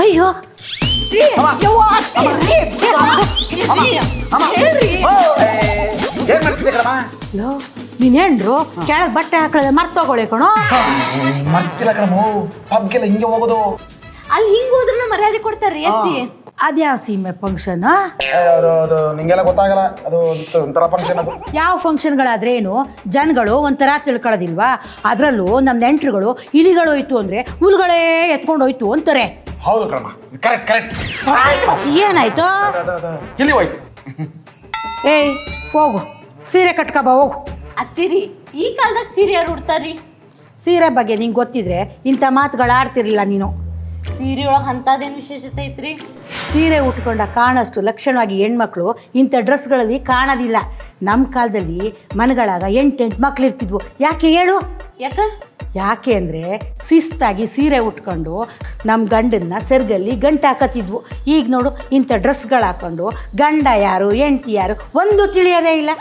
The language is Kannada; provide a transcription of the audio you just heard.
ಅಯ್ಯೋ ಏನ್ ಮಾಡ್ತಿದ್ದೆ ಕಣಮ್ಮ? ನೀನೇನ್ರು ಕೆಳಗೆ ಬಟ್ಟೆ ಹಾಕೊಳ್ಳೋದು ಮರ್ತೋಗೊಳೆ ಕಣೋ. ಮರ್ತಿಲ್ಲ ಕಣಮ್ಮ, ಪಬ್ಗೆಲ್ಲ ಹಿಂಗೆ ಹೋಗೋದು. ಅಲ್ಲಿ ಹಿಂಗ್ ಹೋದ್ರೂ ಮರ್ಯಾದೆ ಕೊಡ್ತಾರ್ರಿ ಅಜ್ಜಿ. ಅದ್ಯಾವ ಸೀಮೆ ಫಂಕ್ಷನ್? ಅದು ನಿಂಗೆಲ್ಲ ಗೊತ್ತಾಗಲ್ಲ, ಅದು ಒಂಥರ ಫಂಕ್ಷನ್. ಅದು ಯಾವ ಫಂಕ್ಷನ್ಗಳಾದ್ರೇನು ಜನಗಳು ಒಂಥರ ತಿಳ್ಕೊಳ್ಳೋದಿಲ್ವಾ? ಅದರಲ್ಲೂ ನಮ್ಮ ನೆಂಟ್ರುಗಳು ಇಲಿಗಳು ಹೋಯ್ತು ಅಂದ್ರೆ ಹುಲ್ಗಳೇ ಎತ್ಕೊಂಡು ಹೋಯ್ತು ಅಂತಾರೆ. ಹೌದು ಕಣಮ್ಮ, ಕರೆಕ್ಟ್ ಕರೆಕ್ಟ್. ಏನಾಯ್ತು? ಇಲ್ಲಿ ಹೋಯ್ತು. ಏಯ್ ಹೋಗು, ಸೀರೆ ಕಟ್ಕೊಬ ಹೋಗು. ಅತ್ತಿರಿ, ಈ ಕಾಲದಾಗ ಸೀರೆ ಯಾರು ಉಡ್ತಾರ್ರಿ? ಸೀರೆ ಬಗ್ಗೆ ನಿಂಗೆ ಗೊತ್ತಿದ್ರೆ ಇಂಥ ಮಾತುಗಳು ಆಡ್ತಿರ್ಲಿಲ್ಲ ನೀನು. ಸೀರೆ ಒಳಗೆ ಅಂತದೇನು ವಿಶೇಷತೆ ಐತ್ರಿ? ಸೀರೆ ಉಟ್ಕೊಂಡ ಕಾಣಷ್ಟು ಲಕ್ಷಣವಾಗಿ ಹೆಣ್ಮಕ್ಳು ಇಂಥ ಡ್ರೆಸ್ಗಳಲ್ಲಿ ಕಾಣೋದಿಲ್ಲ. ನಮ್ಮ ಕಾಲದಲ್ಲಿ ಮನೆಗಳಾಗ 8 ಮಕ್ಳು ಇರ್ತಿದ್ವು. ಯಾಕೆ ಹೇಳು? ಯಾಕೆ ಅಂದರೆ ಶಿಸ್ತಾಗಿ ಸೀರೆ ಉಟ್ಕೊಂಡು ನಮ್ಮ ಗಂಡನ್ನ ಸೆರ್ಗಲ್ಲಿ ಗಂಟು ಹಾಕತ್ತಿದ್ವು. ಈಗ ನೋಡು, ಇಂಥ ಡ್ರೆಸ್ಗಳು ಹಾಕ್ಕೊಂಡು ಗಂಡ ಯಾರು ಹೆಂಡ್ತಿ ಯಾರು ಒಂದು ತಿಳಿಯೋದೇ ಇಲ್ಲ.